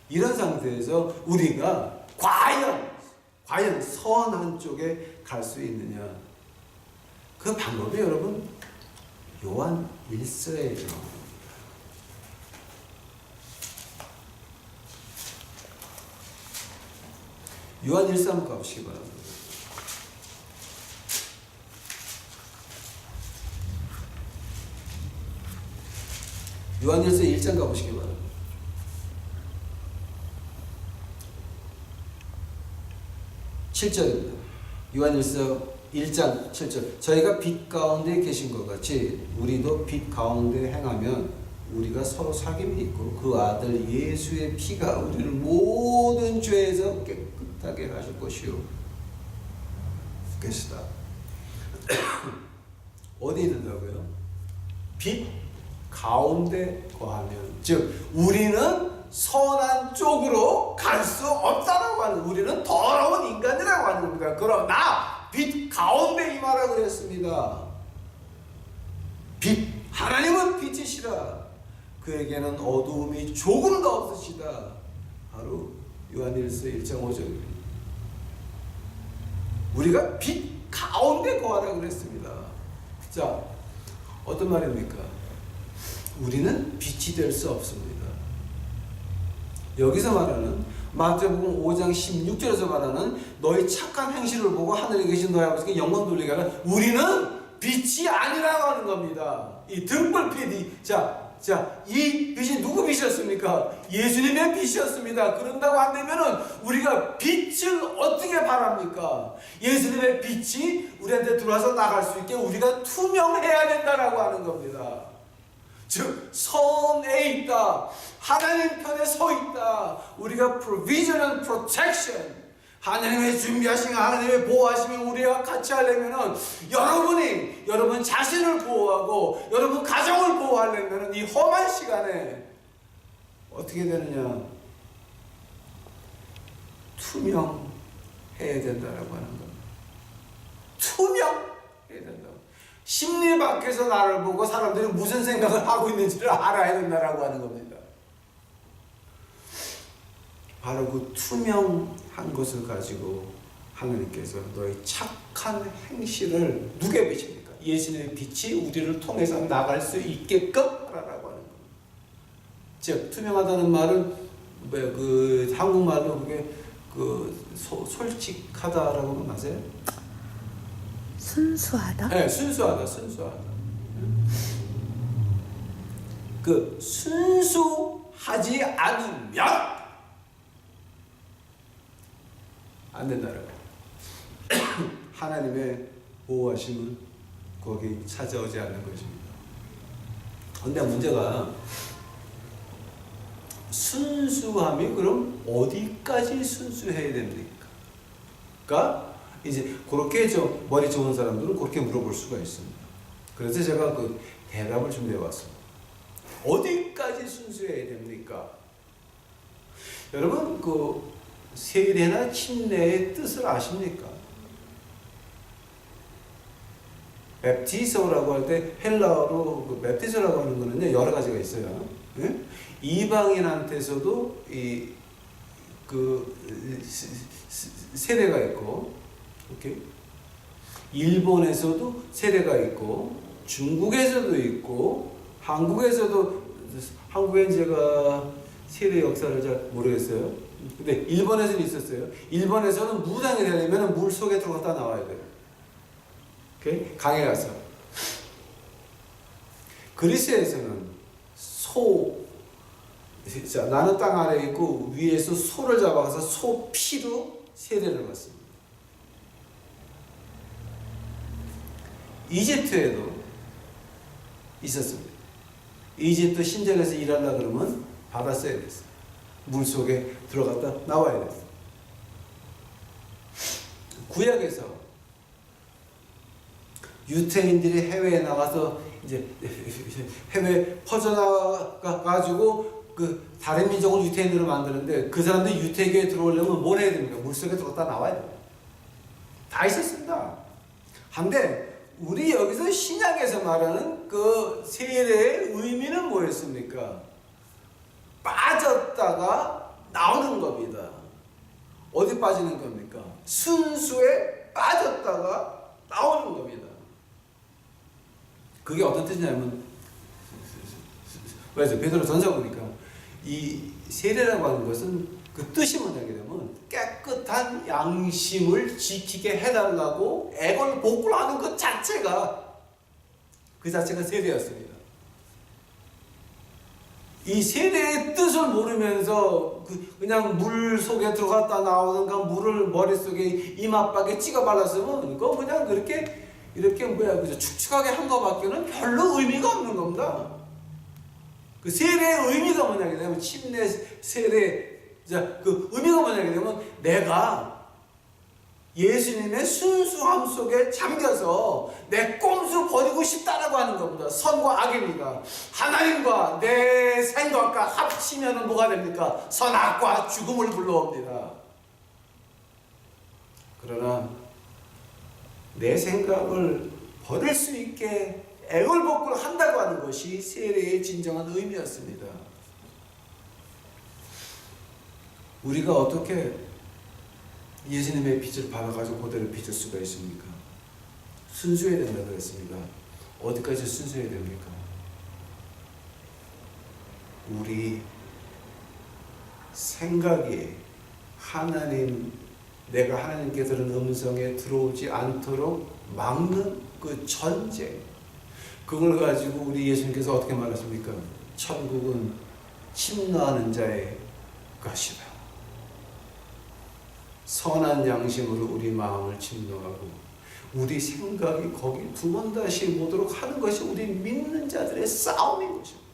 이런 상태에서 우리가 과연 선한 쪽에 갈 수 있느냐? 그 방법이 여러분 요한 1서에 나옵니다. 요한 1서 한번 가보시기 바랍니다. 요한 1서 1장 가보시기 바랍니다. 7절입니다. 요한일서 1장 7절. 저희가 빛 가운데 계신 것 같이 우리도 빛 가운데 행하면 우리가 서로 사귐이 있고 그 아들 예수의 피가 우리를 모든 죄에서 깨끗하게 하실 것이요. 계시다. 어디에 든다고요? 빛 가운데 거하면, 즉 우리는 선한 쪽으로 갈 수 없다라고 하는, 우리는 더러운 인간이라고 하는 겁니다. 그러나 빛 가운데 임하라 그랬습니다. 빛, 하나님은 빛이시라. 그에게는 어두움이 조금 더 없으시다. 바로 요한일서 1장 5절입니다. 우리가 빛 가운데 거하라 그랬습니다. 자, 어떤 말입니까? 우리는 빛이 될 수 없습니다. 여기서 말하는 마태복음 5장 16절에서 말하는 너희 착한 행실을 보고 하늘에 계신 너희 아버지께 영광 돌리게 하라. 우리는 빛이 아니라고 하는 겁니다. 이 등불빛이 이 빛이 누구 빛이었습니까? 예수님의 빛이었습니다. 그런다고 한다면은 우리가 빛을 어떻게 바랍니까? 예수님의 빛이 우리한테 들어와서 나갈 수 있게 우리가 투명해야 된다라고 하는 겁니다. 즉 선에 있다. 하나님 편에 서 있다. 우리가 provision and protection, 하나님의 준비하신 하나님의 보호하심이 우리와 같이 하려면은 여러분이 여러분 자신을 보호하고 여러분 가정을 보호하려면은 이 험한 시간에 어떻게 되느냐? 투명해야 된다라고 하는 겁니다. 투명해야 된다. 심리 밖에서 나를 보고 사람들이 무슨 생각을 하고 있는지를 알아야 된다라고 하는 겁니다. 바로 그 투명한 것을 가지고 하나님께서 너희 착한 행실을 누구의 빛입니까? 예수님의 빛이 우리를 통해서 나갈 수 있게끔 하라고 하는 겁니다. 즉 투명하다는 말은 그 한국말로 그게 솔직하다라고 하세요? 순수하다? 네, 순수하다. 그 순수하지 않으면 안 된다라고. 하나님의 보호하심은 거기 찾아오지 않는 것입니다. 그런데 문제가 순수함이 그럼 어디까지 순수해야 됩니까? 그러니까 이제 그렇게 머리 좋은 사람들은 그렇게 물어볼 수가 있습니다. 그래서 제가 그 대답을 준비해 왔습니다. 어디까지 순수해야 됩니까? 여러분 그 세례나 침례의 뜻을 아십니까? 뵙티소라고 할 때 헬라어로 그 뵙티소라고 하는 거는요 여러 가지가 있어요. 예? 이방인한테서도 세례가 있고, 오케이? 일본에서도 세례가 있고, 중국에서도 있고, 한국엔 제가 세례 역사를 잘 모르겠어요. 근데 일본에서는 있었어요. 일본에서는 무당이 되려면 물 속에 들어갔다 나와야 돼요. 오케이? 강에 가서. 그리스에서는 나는 땅 아래에 있고 위에서 소를 잡아서 소 피로 세례를 받습니다. 이집트에도 있었습니다. 이집트 신전에서 일하려고 그러면 바다 써야 됐어요. 물속에 들어갔다 나와야 됐어요. 구약에서 유태인들이 해외에 나가서 이제 해외 퍼져나가 가지고 그 다른 민족을 유태인으로 만드는데 그 사람들이 유태교에 들어오려면 뭘 해야 됩니까? 물속에 들어갔다 나와야 돼요. 다 있었습니다. 한데 우리 여기서 신약에서 말하는 그 세례의 의미는 뭐였습니까? 빠졌다가 나오는 겁니다. 어디 빠지는 겁니까? 순수에 빠졌다가 나오는 겁니다. 그게 어떤 뜻이냐면, 그래서 베드로 전서 보니까 이 세례라고 하는 것은 그 뜻이 뭐냐게 되면 깨끗한 양심을 지키게 해달라고 애걸복구를 하는 것 자체가 세례였습니다. 이 세례의 뜻을 모르면서 그냥 물 속에 들어갔다 나오는가 물을 머릿속에 이마박에 찍어 발랐으면 그거 그냥 이렇게 그죠? 축축하게 한 거밖에는 별로 의미가 없는 겁니다. 그 세례의 의미가 뭐냐게 되면 침례 세례 그 의미가 뭐냐게 되면 내가 예수님의 순수함 속에 잠겨서 내 꼼수 버리고 싶다라고 하는 겁니다. 선과 악입니다. 하나님과 내 생각과 합치면 뭐가 됩니까? 선악과 죽음을 불러옵니다. 그러나 내 생각을 버릴 수 있게 애걸복구를 한다고 하는 것이 세례의 진정한 의미였습니다. 우리가 어떻게 예수님의 빛을 받아가지고 그대로 빚을 수가 있습니까? 순수해야 된다 그랬습니다. 어디까지 순수해야 됩니까? 우리 생각이 내가 하나님께 들은 음성에 들어오지 않도록 막는 그 전쟁, 그걸 가지고 우리 예수님께서 어떻게 말하십니까? 천국은 침노하는 자의 것이다. 선한 양심으로 우리 마음을 침노하고 우리 생각이 거기 두 번 다시 오도록 하는 것이 우리 믿는 자들의 싸움인 것입니다.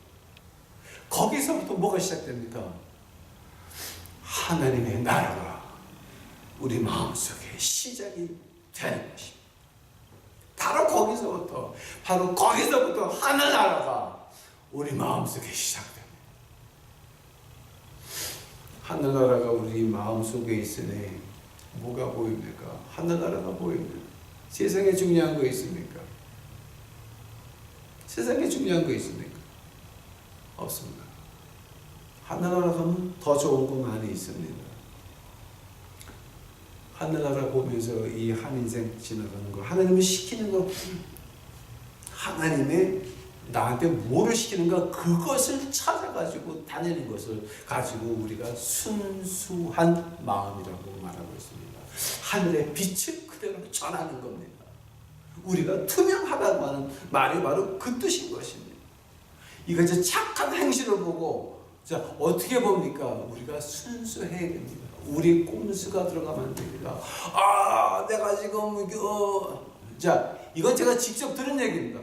거기서부터 뭐가 시작됩니까? 하나님의 나라가 우리 마음속에 시작이 되는 것입니다. 바로 거기서부터 하늘나라가 우리 마음속에 시작됩니다. 하늘나라가 우리 마음속에 있으니 뭐가 보입니까? 하늘나라가 보입니다. 세상에 중요한 거 있습니까? 세상에 중요한 거 있습니까? 없습니다. 하늘나라 가면 더 좋은 거 많이 있습니다. 하늘나라 보면서 이 한 인생 지나가는 거, 하나님이 시키는 거, 하나님의 나한테 뭐를 시키는가, 그것을 찾아가지고 다니는 것을 가지고 우리가 순수한 마음이라고 말하고 있습니다. 하늘의 빛을 그대로 전하는 겁니다. 우리가 투명하다고 하는 말이 바로 그 뜻인 것입니다. 이거 이제 착한 행실을 보고, 자, 어떻게 봅니까? 우리가 순수해야 됩니다. 우리 꼼수가 들어가면 안 됩니다. 내가 지금 자, 이건 제가 직접 들은 얘기입니다.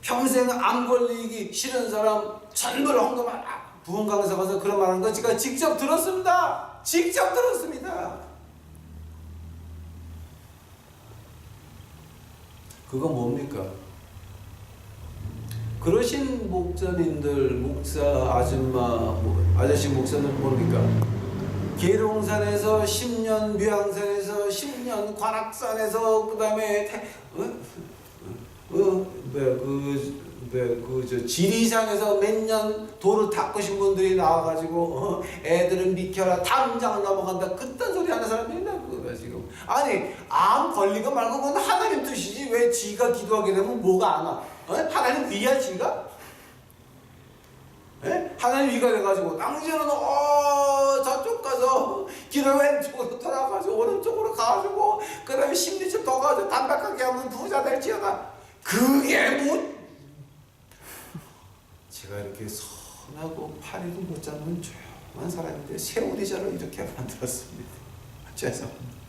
평생 암 걸리기 싫은 사람 전부를 헌금하라. 부흥강에서 가서 그런 말 하는 거 제가 직접 들었습니다. 그거 뭡니까? 그러신 목사님들, 목사, 아줌마, 아저씨 목사들 뭡니까? 계룡산에서 10년, 묘양산에서 10년, 관악산에서 그 다음에 지리산에서 몇 년 돌을 닦으신 분들이 나와가지고 애들은 비켜라, 당장 넘어간다, 그딴 소리 하는 사람들이 있나 그거가 지금. 아니, 암 걸리고 말고 그건 하나님 뜻이지 왜 지가 기도하게 되면 뭐가 안 와? 하나님 위야 지가? 하나님 위가 돼가지고 당신은 저쪽 가서 길을 왼쪽으로 돌아가지고 오른쪽으로 가가지고 그 다음에 10리터 더 가지고 담백하게 하면 부자 될지어다. 그게 뭐? 제가 이렇게 선하고 파리도 못 잡는 조용한 사람인데 세우리자로 이렇게 만들었습니다. 죄송합니다.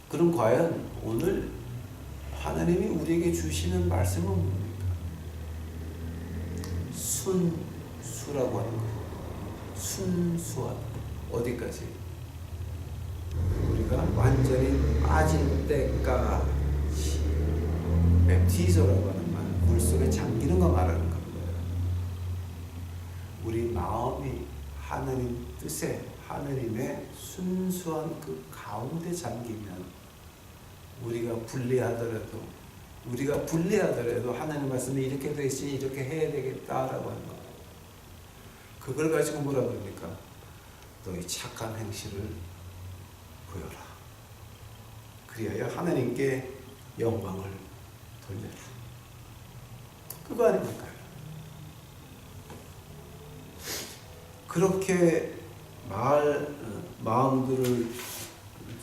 그럼 과연 오늘 하나님이 우리에게 주시는 말씀은 뭡니까? 순수라고 하는 거예요. 순수한 어디까지? 우리가 완전히 빠질 때까지. 맵티저라고 하는 말, 물속에 잠기는 거 말하는 겁니다. 우리 마음이 하나님 뜻에, 하나님의 순수한 그 가운데 잠기면 우리가 불리하더라도 하나님 말씀이 이렇게 되시 이렇게 해야 되겠다라고 하는 거. 그걸 가지고 뭐라 그럽니까? 너희 착한 행실을 보여라. 그리하여 하나님께 영광을 돌려라. 그거 아닙니까? 그렇게 마음들을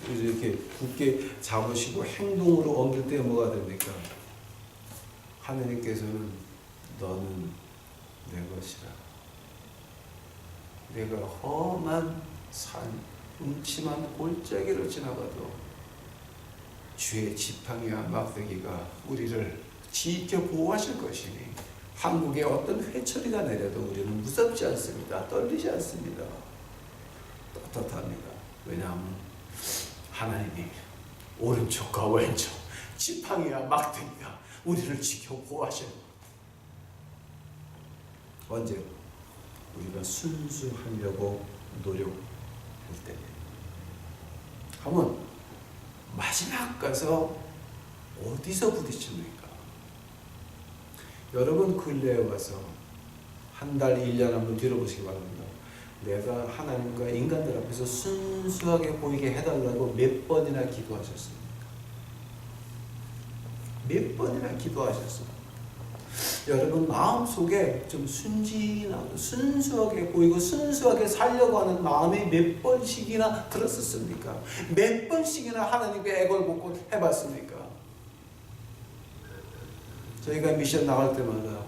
이렇게 굳게 잡으시고 행동으로 옮길 때 뭐가 됩니까? 하나님께서는 너는 내 것이라. 내가 험한 산, 음침한 골짜기를 지나가도 주의 지팡이와 막대기가 우리를 지켜 보호하실 것이니 한국에 어떤 회초리가 내려도 우리는 무섭지 않습니다. 떨리지 않습니다. 떳떳합니다. 왜냐하면 하나님이 오른쪽과 왼쪽 지팡이와 막대기가 우리를 지켜 보호하셔요. 언제? 우리가 순수하려고 노력할 때. 한번 마지막 가서 어디서 부딪힙니까? 여러분 근래에 와서 한 달, 1년 한번 뒤로보시기 바랍니다. 내가 하나님과 인간들 앞에서 순수하게 보이게 해달라고 몇 번이나 기도하셨습니까? 몇 번이나 기도하셨습니까? 여러분 마음속에 좀 순진하고 순수하게 보이고 순수하게 살려고 하는 마음이 몇 번씩이나 들었었습니까? 몇 번씩이나 하나님께 애걸복걸 해봤습니까? 저희가 미션 나갈 때마다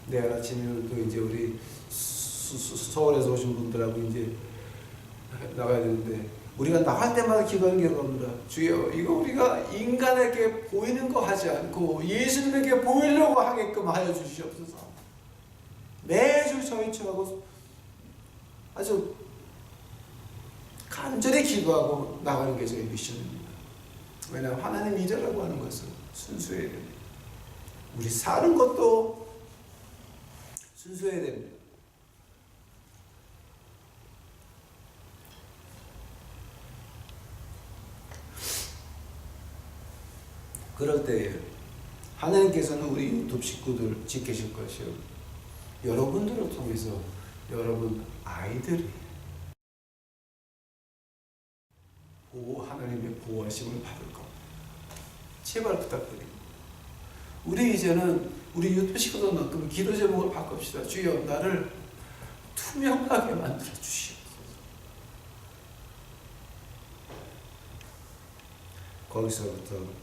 내일 아침에 또 이제 우리 서울에서 오신 분들하고 이제 나가야 되는데 우리가 나갈 때마다 기도하는 게 겁니다. 주여, 이거 우리가 인간에게 보이는 거 하지 않고 예수님에게 보이려고 하게끔 하여 주시옵소서. 매주 저희 처하고 아주 간절히 기도하고 나가는 게 저희 미션입니다. 왜냐하면 하나님 믿으라고 하는 것은 순수해야 됩니다. 우리 사는 것도 순수해야 됩니다. 그럴 때에 하나님께서는 우리 유튜브 식구들 지키실 것이요, 여러분들을 통해서 여러분 아이들이 하나님의 보호하심을 받을 겁니다. 제발 부탁드립니다. 우리 이제는 우리 유튜브 식구들만큼 기도 제목을 바꿉시다. 주여, 나를 투명하게 만들어 주시옵소서. 거기서부터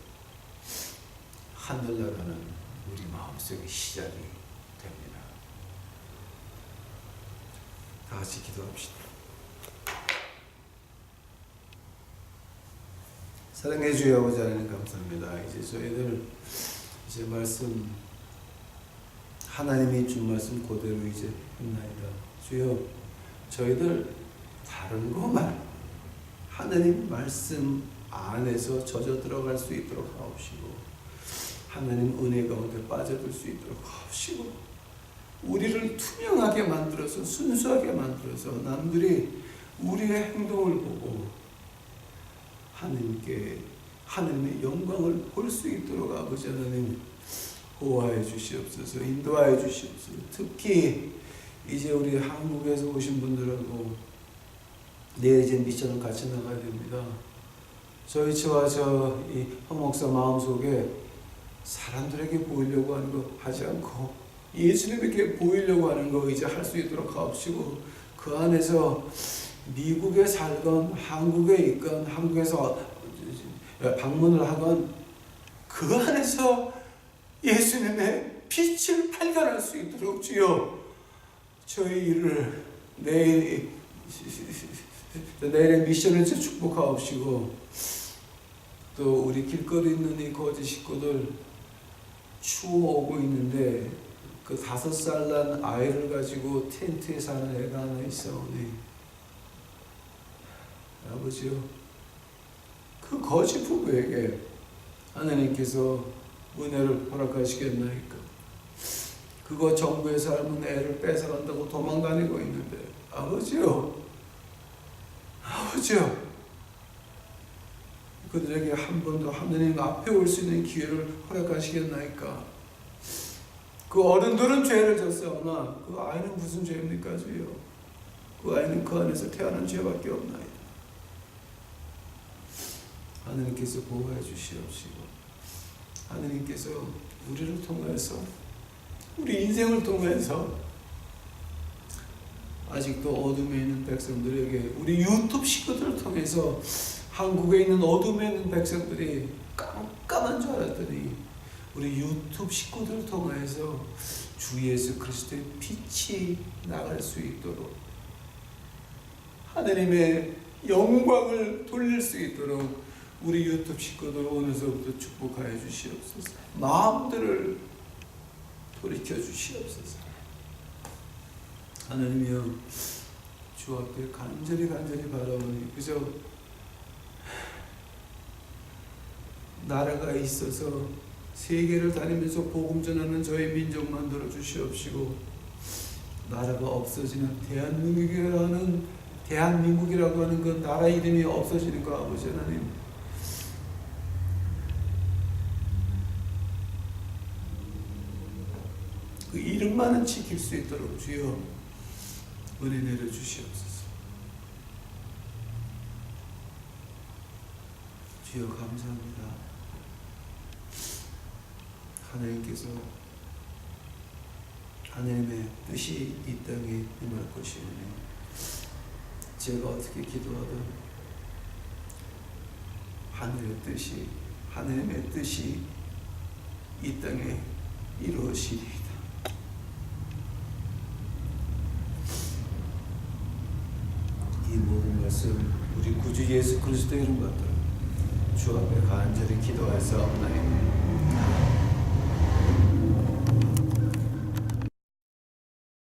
하늘나라는 우리 마음속에 시작이 됩니다. 다 같이 기도합시다. 사랑해 주여 아버지 하나님 감사합니다. 이제 저희들 이제 말씀 하나님이 준 말씀 그대로 이제 했나이다. 주여, 저희들 다른 것만 하나님 말씀 안에서 젖어 들어갈 수 있도록 하옵시고, 하나님 은혜 가운데 빠져들 수 있도록 하옵시고, 우리를 투명하게 만들어서 순수하게 만들어서 남들이 우리의 행동을 보고 하나님의 영광을 볼 수 있도록 아버지 하나님 보호하여 주시옵소서, 인도하여 주시옵소서. 특히 이제 우리 한국에서 오신 분들하고 내일 이제 미션을 같이 나가야 됩니다. 저희 저와 이 허목사 마음속에 사람들에게 보이려고 하는 거 하지 않고 예수님에게 보이려고 하는 거 이제 할 수 있도록 하옵시고, 그 안에서 미국에 살건 한국에 있건 한국에서 방문을 하건 그 안에서 예수님의 빛을 발견할 수 있도록 주여, 저희 일을 내일의 미션을 축복하옵시고, 또 우리 길거리 있는 이 거지 식구들 추워 오고 있는데 그 5살 난 아이를 가지고 텐트에 사는 애가 하나 있어오니 아버지요, 그 거지 부부에게 하나님께서 은혜를 허락하시겠나이까? 그거 정부의 삶은 애를 뺏어간다고 도망다니고 있는데 아버지요, 그들에게 한 번 더 하나님 앞에 올 수 있는 기회를 허락하시겠나이까? 그 어른들은 죄를 졌사오나 그 아이는 무슨 죄입니까 주여? 그 아이는 그 안에서 태어난 죄밖에 없나이다. 하나님께서 보호해 주시옵시고, 하나님께서 우리를 통해서 우리 인생을 통해서 아직도 어둠에 있는 백성들에게 우리 유튜브 식구들을 통해서 한국에 있는 어둠에 있는 백성들이 깜깜한 줄 알았더니 우리 유튜브 식구들을 통해서 주 예수 그리스도의 빛이 나갈 수 있도록 하나님의 영광을 돌릴 수 있도록 우리 유튜브 식구들 오늘서부터 축복하여 주시옵소서. 마음들을 돌이켜 주시옵소서. 하나님이여, 주 앞에 간절히 바라오니 그저 나라가 있어서 세계를 다니면서 복음 전하는 저희 민족만 들어주시옵시고, 나라가 없어지는 대한민국이라고 하는 그 나라 이름이 없어지는 거 아버지 하나님, 그 이름만은 지킬 수 있도록 주여 은혜 내려 주시옵소서. 주여 감사합니다. 하나님께서 하나님의 뜻이 이 땅에 임할 것이오니 제가 어떻게 기도하든 하나님의 뜻이 이 땅에 이루어지리이다. 이 모든 말씀 우리 구주 예수 그리스도의 이름 받들어 주 앞에 간절히 기도하였사옵나이다.